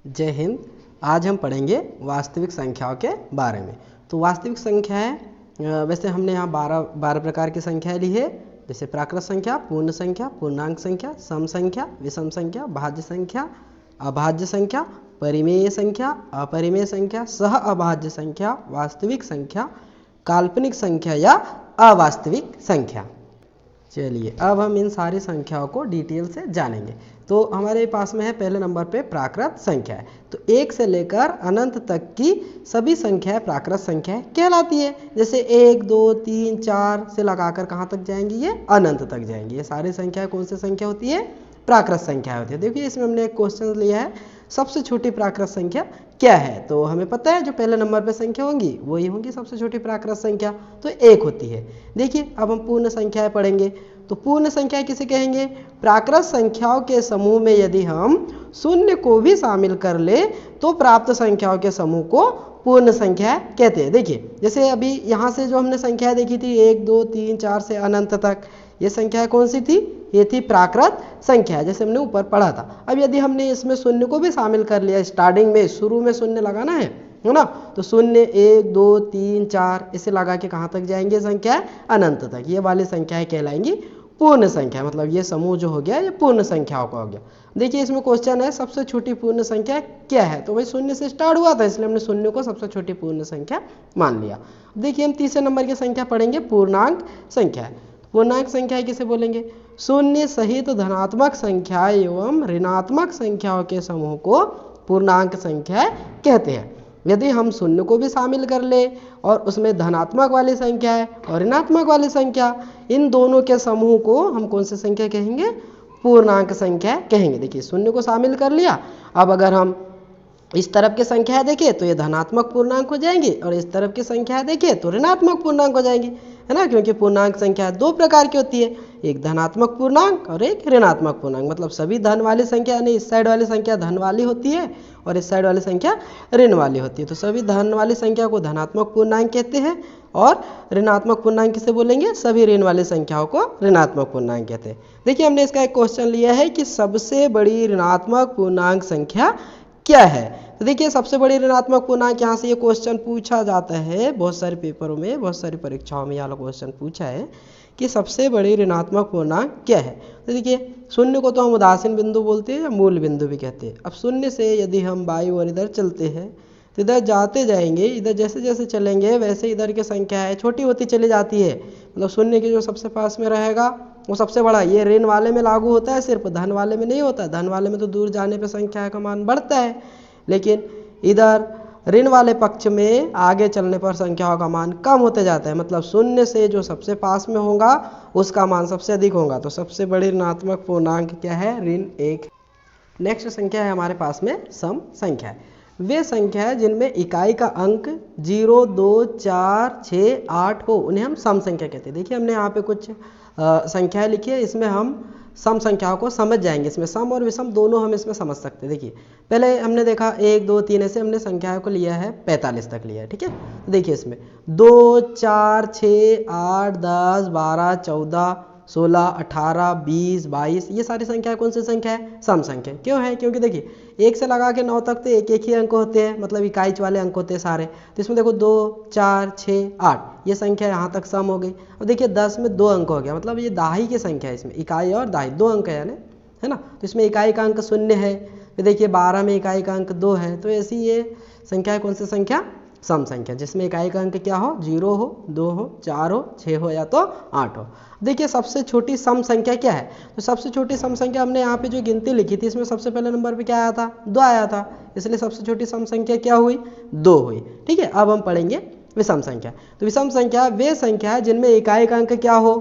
जय हिंद। आज हम पढ़ेंगे वास्तविक संख्याओं के बारे में। तो वास्तविक संख्याएं वैसे हमने यहाँ 12 प्रकार की संख्याएं ली है, जैसे प्राकृत संख्या, पूर्ण संख्या, पूर्णांक संख्या, सम संख्या, विषम संख्या, भाज्य संख्या, अभाज्य संख्या, परिमेय संख्या, अपरिमेय संख्या, सह अभाज्य संख्या, वास्तविक संख्या, काल्पनिक संख्या या अवास्तविक संख्या। चलिए अब हम इन सारी संख्याओं को डिटेल से जानेंगे। तो हमारे पास में है पहले नंबर पे प्राकृत संख्या है। तो 1 से लेकर अनंत तक की सभी संख्याएं प्राकृत संख्याएं कहलाती है। जैसे 1, 2, 3, 4 से लगाकर कहाँ तक जाएंगी, ये अनंत तक जाएंगी। ये सारी संख्याएं कौन सी संख्या होती है, प्राकृत संख्या होती है। देखिए इसमें हमने एक क्वेश्चन लिया है, सबसे छोटी प्राकृत संख्या क्या है। तो हमें पता है जो पहले नंबर पे संख्या होंगी वही होंगी सबसे छोटी प्राकृत संख्या, तो 1 होती है। देखिए अब हम पूर्ण संख्याएं पढ़ेंगे। तो पूर्ण संख्या किसे कहेंगे, प्राकृत संख्याओं के समूह में यदि हम शून्य को भी शामिल कर ले तो प्राप्त संख्याओं के समूह को पूर्ण संख्या कहते हैं। देखिए जैसे अभी यहाँ से जो हमने संख्या देखी थी 1, 2, 3, 4 से अनंत तक, ये संख्या कौन सी थी, ये थी प्राकृत संख्या, जैसे हमने ऊपर पढ़ा था। अब यदि हमने इसमें शून्य को भी शामिल कर लिया, स्टार्टिंग में शुरू में शून्य लगाना है ना, तो शून्य 1, 2, 3, 4 इसे लगा के कहाँ तक जाएंगे संख्या, अनंत तक। ये वाली संख्याएं कहलाएंगी पूर्ण संख्या, मतलब ये समूह जो हो गया ये पूर्ण संख्याओं का हो गया। देखिए इसमें क्वेश्चन है सबसे छोटी पूर्ण संख्या क्या है, तो भाई शून्य से स्टार्ट हुआ था इसलिए हमने शून्य को सबसे छोटी पूर्ण संख्या मान लिया। देखिए हम तीसरे नंबर की संख्या पढ़ेंगे, पूर्णांक संख्या। पूर्णांक संख्या किसे बोलेंगे, शून्य सहित धनात्मक संख्या एवं ऋणात्मक संख्याओं के समूह को पूर्णांक संख्या कहते हैं। यदि हम शून्य को भी शामिल कर ले और उसमें धनात्मक वाली संख्या है और ऋणात्मक वाली संख्या, इन दोनों के समूह को हम कौन सी संख्या कहेंगे, पूर्णांक संख्या कहेंगे। देखिए शून्य को शामिल कर लिया, अब अगर हम इस तरफ की संख्या देखें तो ये धनात्मक पूर्णांक हो जाएंगी और इस तरफ की संख्या देखें तो ऋणात्मक पूर्णांक हो जाएंगी, है ना, क्योंकि पूर्णांक संख्या 2 प्रकार की होती है, एक धनात्मक पूर्णांक और एक ऋणात्मक पूर्णांक। मतलब सभी धन वाली संख्या यानी इस साइड वाली संख्या धन वाली होती है और इस साइड वाली संख्या ऋण वाली होती है। तो सभी धन वाली संख्या को धनात्मक पूर्णांक कहते हैं और ऋणात्मक पूर्णांक किसे बोलेंगे, सभी ऋण वाली संख्याओं को ऋणात्मक पूर्णांक कहते हैं। देखिए हमने इसका एक क्वेश्चन लिया है कि सबसे बड़ी ऋणात्मक पूर्णांक संख्या क्या है। तो देखिए सबसे बड़ी ऋणात्मक पूर्णांक, यहाँ से ये क्वेश्चन पूछा जाता है बहुत सारे पेपरों में, बहुत सारी परीक्षाओं में यह क्वेश्चन पूछा है कि सबसे बड़ी ऋणात्मक पूर्णांक क्या है। तो देखिए शून्य को तो हम उदासीन बिंदु बोलते हैं या मूल बिंदु भी कहते हैं। अब शून्य से यदि हम बाईं ओर इधर चलते हैं तो इधर जाते जाएंगे, इधर जैसे जैसे चलेंगे वैसे इधर की संख्या है छोटी होती चली जाती है। मतलब शून्य के जो सबसे पास में रहेगा वो सबसे बड़ा, ये ऋण वाले में लागू होता है सिर्फ, धन वाले में नहीं होता। धन वाले में तो दूर जाने पर संख्या का मान बढ़ता है, लेकिन इधर ऋण वाले पक्ष में आगे चलने पर संख्याओं का मान कम होते जाता है। मतलब शून्य से जो सबसे पास में होगा उसका मान सबसे अधिक होगा। तो सबसे बड़ी ऋणात्मक पूर्णांक क्या है, ऋण 1। नेक्स्ट संख्या है हमारे पास में सम संख्या है। वे संख्या है जिनमें इकाई का अंक 0, 2, 4, 6, 8 हो, उन्हें हम सम संख्या कहते हैं। देखिए हमने यहाँ पे कुछ संख्याएं लिखी है, इसमें हम सम संख्याओं को समझ जाएंगे। इसमें सम और विषम दोनों हम इसमें समझ सकते हैं। देखिए पहले हमने देखा 1, 2, 3 ऐसे हमने संख्याओं को लिया है, 45 तक लिया है, ठीक है। तो देखिए इसमें 2, 4, 6, 8, 10, 12, 14, 16, 18, 20, 22 ये सारी संख्या कौन सी संख्या है, सम संख्या। क्यों है, क्योंकि देखिए 1 से लगा के 9 तक तो एक एक ही अंक होते हैं, मतलब इकाई वाले अंक होते हैं सारे। तो इसमें देखो 2, 4, 6, 8 ये संख्या यहाँ तक सम हो गई। अब देखिए 10 में 2 अंक हो गया, मतलब ये दाही की संख्या है, इसमें इकाई और दाही 2 अंक है यानी, है ना। तो इसमें इकाई का अंक 0 है। फिर देखिए 12 में इकाई का अंक 2 है। तो ऐसी ये संख्या कौन सी संख्या, सम संख्या, जिसमें इकाई का अंक क्या हो, 0 हो, 2 हो, 4 हो, 6 हो या तो 8 हो। देखिए सबसे छोटी सम संख्या क्या है, तो सबसे छोटी सम संख्या हमने यहाँ पे जो गिनती लिखी थी इसमें सबसे पहले नंबर पे क्या आया था, 2 आया था, इसलिए सबसे छोटी सम संख्या क्या हुई, 2 हुई, ठीक है। अब हम पढ़ेंगे विषम संख्या। तो विषम संख्या वे संख्या है जिनमें इकाई का अंक क्या हो,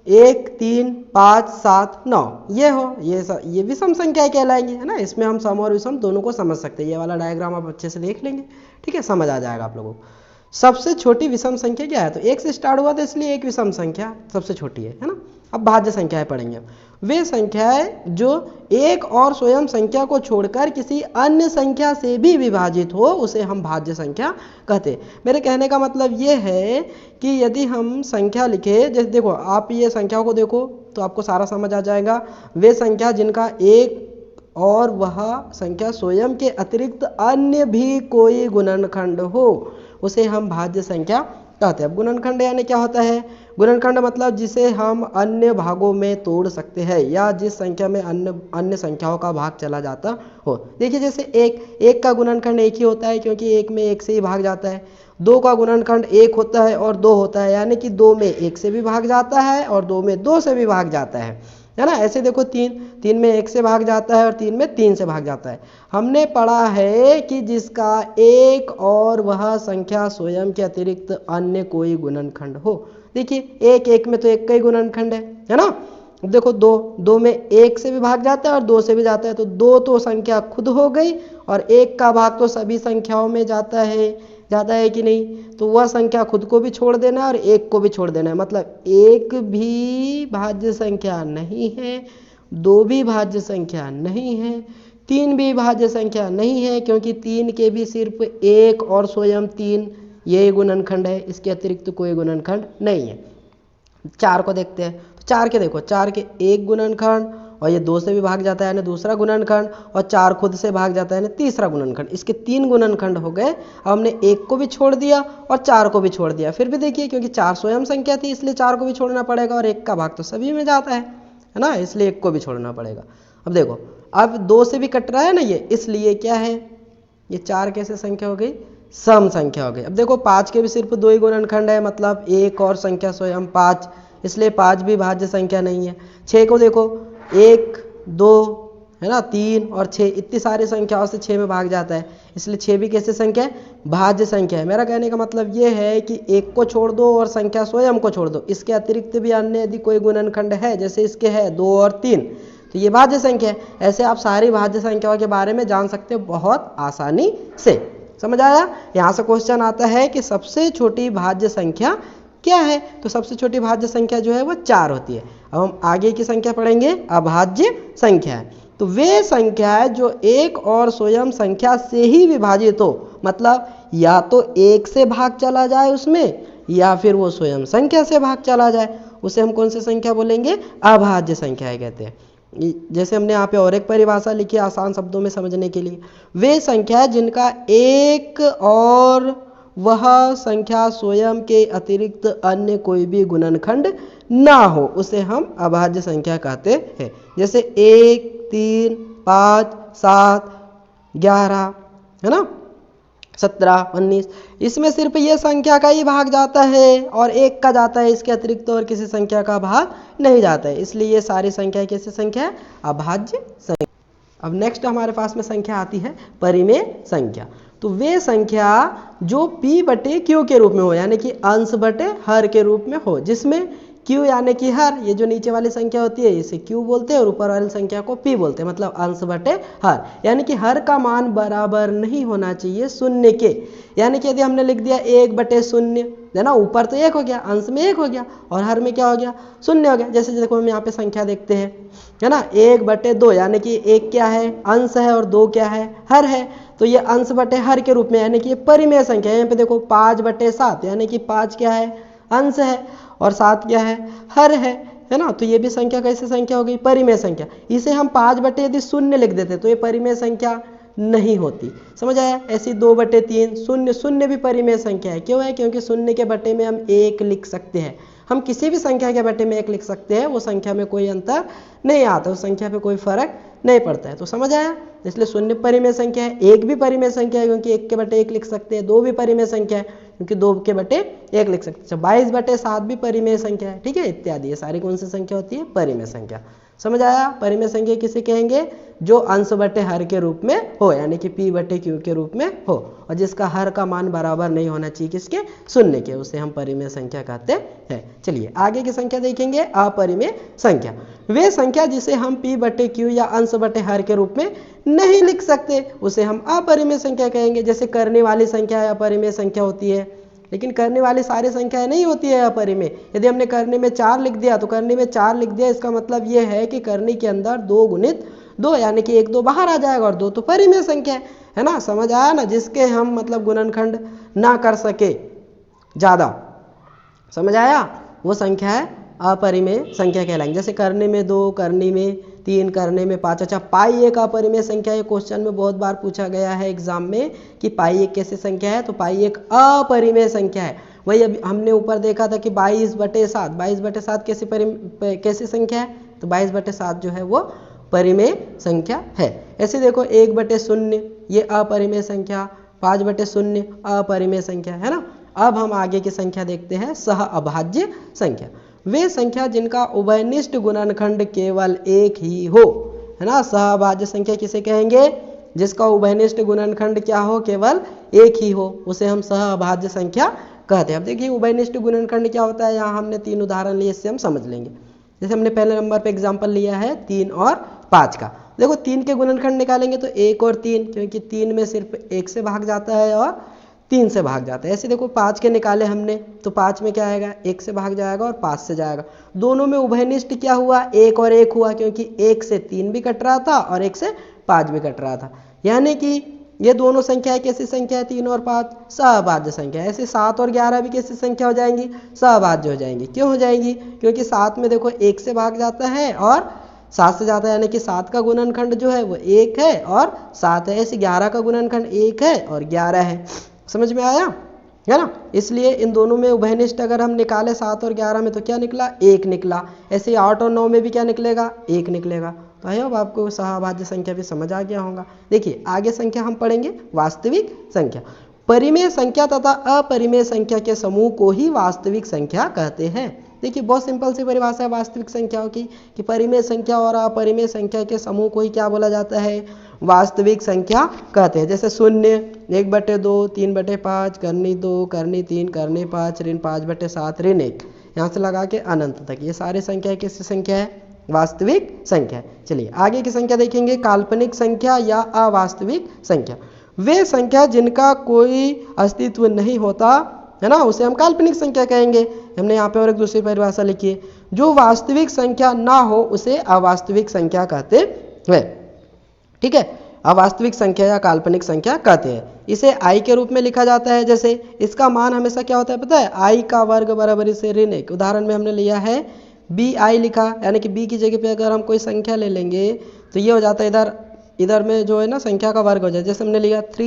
1, 3, 5, 7, 9 ये हो, ये विषम संख्या कहलाएंगे, है ना। इसमें हम सम और विषम दोनों को समझ सकते हैं। ये वाला डायग्राम आप अच्छे से देख लेंगे, ठीक है, समझ आ जाएगा आप लोगों को। सबसे छोटी विषम संख्या क्या है, तो 1 से स्टार्ट हुआ था इसलिए एक विषम संख्या सबसे छोटी है ना। अब भाज्य संख्याएं पढ़ेंगे। वे संख्याएं जो एक और स्वयं संख्या को छोड़कर किसी अन्य संख्या से भी विभाजित हो उसे हम भाज्य संख्या कहते हैं। मेरे कहने का मतलब ये है कि यदि हम संख्या लिखे, जैसे देखो आप ये संख्याओं को देखो तो आपको सारा समझ आ जाएगा। वे संख्या जिनका एक और वह संख्या स्वयं के अतिरिक्त अन्य भी कोई गुणनखंड हो उसे हम भाज्य संख्या कहते हैं। अब गुणनखंड यानी क्या होता है? गुणनखंड मतलब जिसे हम अन्य भागों में तोड़ सकते हैं या जिस संख्या में अन्य संख्याओं का भाग चला जाता हो। देखिए जैसे एक का गुणनखंड एक ही होता है क्योंकि एक में एक से ही भाग जाता है। दो का गुणनखंड एक होता है और दो होता है, यानी कि दो में एक से भी भाग जाता है और दो में दो से भी भाग जाता है ना। ऐसे देखो तीन में एक से भाग जाता है और तीन में तीन से भाग जाता है। हमने पढ़ा है कि जिसका एक और वह संख्या स्वयं के अतिरिक्त अन्य कोई गुणनखंड हो। देखिए एक में तो एक का ही गुणनखंड है ना। देखो दो में एक से भी भाग जाता है और दो से भी जाता है, तो दो तो संख्या खुद हो गई और एक का भाग तो सभी संख्याओं में जाता है कि नहीं। तो वह संख्या खुद को भी छोड़ देना है और एक को भी छोड़ देना है, मतलब एक भी भाज्य संख्या नहीं है, दो भी भाज्य संख्या नहीं है, तीन भी भाज्य संख्या नहीं है क्योंकि तीन के भी सिर्फ एक और स्वयं तीन ये गुणनखंड है, इसके अतिरिक्त कोई गुणनखंड नहीं है। चार को देखते हैं तो चार के देखो, चार के एक गुणनखंड और ये दो से भी भाग जाता है ना दूसरा गुणनखंड, और चार खुद से भाग जाता है ना तीसरा गुणनखंड। इसके तीन गुणनखंड हो गए। अब हमने एक को भी छोड़ दिया और चार को भी छोड़ दिया, फिर भी देखिए क्योंकि चार स्वयं संख्या थी इसलिए चार को भी छोड़ना पड़ेगा और एक का भाग तो सभी में जाता है ना, इसलिए एक को भी छोड़ना पड़ेगा। अब देखो अब दो से भी कट रहा है ना ये, इसलिए क्या है ये चार कैसे संख्या हो गई? सम संख्या हो गई। अब देखो पाँच के भी सिर्फ दो ही गुणनखंड है, मतलब एक और संख्या स्वयं पाँच, इसलिए पाँच भी भाज्य संख्या नहीं है। छः को देखो एक दो है ना, तीन और छः, इतनी सारी संख्याओं से छः में भाग जाता है, इसलिए छः भी कैसे संख्या है? भाज्य संख्या है। मेरा कहने का मतलब ये है कि एक को छोड़ दो और संख्या स्वयं को छोड़ दो, इसके अतिरिक्त भी अन्य यदि कोई गुणनखंड है जैसे इसके है दो और तीन, तो ये भाज्य संख्या है। ऐसे आप सारी भाज्य संख्याओं के बारे में जान सकते हो बहुत आसानी से। समझ आया? यहाँ से क्वेश्चन आता है कि सबसे छोटी भाज्य संख्या क्या है? तो सबसे छोटी भाज्य संख्या जो है वो चार होती है। अब हम आगे की संख्या पढ़ेंगे, अभाज्य संख्या है। तो वे संख्या है जो एक और स्वयं संख्या से ही विभाजित हो, मतलब या तो एक से भाग चला जाए उसमें या फिर वो स्वयं संख्या से भाग चला जाए, उसे हम कौन सी संख्या बोलेंगे? अभाज्य संख्या कहते हैं। जैसे हमने यहाँ पे और एक परिभाषा लिखी आसान शब्दों में समझने के लिए, वे संख्या जिनका एक और वह संख्या स्वयं के अतिरिक्त अन्य कोई भी गुणनखंड ना हो उसे हम अभाज्य संख्या कहते हैं। जैसे 1, 3, 5, 7, 11 है ना, 17, 19, इसमें सिर्फ ये संख्या का ही भाग जाता है और एक का जाता है, इसके अतिरिक्त और किसी संख्या का भाग नहीं जाता है, इसलिए ये सारी संख्या कैसी संख्या है? अभाज्य संख्या। अब नेक्स्ट हमारे पास में संख्या आती है परिमेय संख्या। तो वे संख्या जो p बटे q के रूप में हो, यानी कि अंश बटे हर के रूप में हो, जिसमें q यानी कि हर, ये जो नीचे वाली संख्या होती है इसे q बोलते हैं और ऊपर वाली संख्या को p बोलते हैं, मतलब अंश बटे हर, यानी कि हर का मान बराबर नहीं होना चाहिए शून्य के। यानी कि यदि हमने लिख दिया 1/0 है ना, ऊपर तो एक हो गया, अंश में एक हो गया और हर में क्या हो गया? शून्य हो गया। जैसे देखो हम यहाँ पे संख्या देखते हैं है ना, 1/2, यानी कि एक क्या है? अंश है और दो क्या है? हर है, तो ये अंश बटे हर के रूप में, यानी कि ये परिमेय संख्या है। यहाँ पे देखो 5/7, यानी कि 5 क्या है? अंश है और 7 क्या है? हर है ना, तो ये भी संख्या कैसी संख्या हो गई? परिमेय संख्या। इसे हम 5 यदि शून्य लिख देते तो ये परिमेय संख्या नहीं होती। समझ आया? ऐसी 2/3 शून्य भी परिमेय संख्या है। क्यों है? क्योंकि शून्य के बटे में हम 1 लिख सकते हैं, हम किसी भी संख्या के बटे में 1 लिख सकते हैं, वो संख्या में कोई अंतर नहीं आता, उस संख्या पे कोई फर्क नहीं पड़ता है। तो समझ आया? इसलिए शून्य परिमेय संख्या है, एक भी परिमेय संख्या है क्योंकि 1 के बटे 1 लिख सकते हैं, 2 भी परिमेय संख्या है क्योंकि 2 के बटे 1 लिख सकते हैं, 22/7 भी परिमेय संख्या है, ठीक है, इत्यादि। ये सारी कौन सी संख्या होती है? परिमेय संख्या। समझ आया? परिमेय संख्या किसे कहेंगे? जो अंश बटे हर के रूप में हो, यानी कि p/q के रूप में हो और जिसका हर का मान बराबर नहीं होना चाहिए किसके? शून्य के, उसे हम परिमेय संख्या कहते हैं। चलिए आगे की संख्या देखेंगे, अपरिमेय संख्या। वे संख्या जिसे हम p/q या अंश बटे हर के रूप में नहीं लिख सकते उसे हम अपरिमेय संख्या कहेंगे। जैसे करने वाली संख्या अपरिमेय संख्या होती है, लेकिन करने वाली सारी संख्याएं नहीं होती है अपरिमेय। यदि हमने करने में 4 लिख दिया तो करने में 4 लिख दिया, इसका मतलब ये है कि करने के अंदर 2 गुणित 2, यानी कि 1 2 बाहर आ जाएगा और 2 तो परिमेय संख्या है ना। समझ आया ना? जिसके हम मतलब गुणनखंड ना कर सके ज़्यादा, समझ आया? वो संख्या है अपरिमेय संख्या कहलाएंगे। जैसे करने में 2, करने में 3 करने में 5। अच्छा, पाई एक अपरिमेय संख्या, ये क्वेश्चन में बहुत बार पूछा गया है एग्जाम में कि पाई एक कैसी संख्या है, तो पाई एक अपरिमेय संख्या है। वही अभी हमने ऊपर देखा था कि 22/7, 22/7 कैसी संख्या है, तो 22/7 जो है वो परिमेय संख्या है। ऐसे देखो 1/0 ये अपरिमेय संख्या, 5/0 अपरिमेय संख्या है ना। अब हम आगे की संख्या देखते हैं, सह अभाज्य संख्या। वे संख्या जिनका उभयनिष्ठ गुणनखंड केवल एक ही हो, है ना। सह अभाज्य संख्या किसे कहेंगे, जिसका उभयनिष्ठ गुणनखंड क्या हो, केवल एक ही हो, उसे हम सह अभाज्य संख्या कहते हैं। अब देखिए उभयनिष्ठ गुणनखंड क्या होता है, यहाँ हमने 3 उदाहरण लिए, इससे हम समझ लेंगे। जैसे हमने पहले नंबर पे एग्जाम्पल लिया है 3 और 5 का। देखो 3 के गुणनखंड निकालेंगे तो 1 और 3, क्योंकि 3 में सिर्फ 1 से भाग जाता है और 3 से भाग जाता है। ऐसे देखो 5 के निकाले हमने तो 5 में क्या आएगा, 1 से भाग जाएगा और 5 से जाएगा। दोनों में उभयनिष्ठ क्या हुआ, 1 और 1 हुआ, क्योंकि 1 से 3 भी कट रहा था और 1 से 5 भी कट रहा था। यानी कि ये दोनों संख्याएं कैसी संख्या है, 3 और 5 सहअभाज्य संख्या। ऐसे 7 और 11 भी कैसी संख्या हो जाएंगी, सहअभाज्य हो जाएंगी। क्यों हो जाएंगी, क्योंकि 7 में देखो 1 से भाग जाता है और 7 से जाता है, यानी कि 7 का गुणनखंड जो है वो 1 है और 7 है। ऐसे 11 का गुणनखंड 1 है और 11 है। समझ में आया, है ना। इसलिए इन दोनों में उभयनिष्ठ अगर हम निकाले 7 और 11 में तो क्या निकला, 1 निकला। ऐसे 8 और 9 में भी क्या निकलेगा, 1 निकलेगा। तो आई होप आपको सहअभाज्य संख्या भी समझ आ गया होगा। देखिए आगे संख्या हम पढ़ेंगे वास्तविक संख्या। परिमेय संख्या तथा अपरिमेय संख्या के समूह को ही वास्तविक संख्या कहते हैं। देखिए बहुत सिंपल सी परिभाषा है वास्तविक संख्याओं की, कि परिमेय संख्या और अपरिमेय संख्या के समूह को ही क्या बोला जाता है, वास्तविक संख्या कहते हैं। जैसे 0, 1/2, 3/5, करनी 2, करनी 3, करनी 5, ऋण 5/7, ऋण 1, यहाँ से लगा के अनंत तक, ये सारे संख्या किसकी संख्या है, वास्तविक संख्या है। चलिए आगे की संख्या देखेंगे, काल्पनिक संख्या या अवास्तविक संख्या। वे संख्या जिनका कोई अस्तित्व नहीं होता, है ना, उसे हम काल्पनिक संख्या कहेंगे। हमने यहाँ पे और एक दूसरी परिभाषा लिखी है, जो वास्तविक संख्या ना हो उसे अवास्तविक संख्या कहते हैं। ठीक है, अवास्तविक संख्या या काल्पनिक संख्या कहते हैं। इसे i के रूप में लिखा जाता है। जैसे इसका मान हमेशा क्या होता है पता है, i का वर्ग बराबरी से ऋण 1। उदाहरण में हमने लिया है bi लिखा, यानी कि b की जगह पे अगर हम कोई संख्या ले लेंगे तो ये हो जाता है इधर में जो है ना संख्या का वर्ग हो जाए। जैसे हमने लिया 3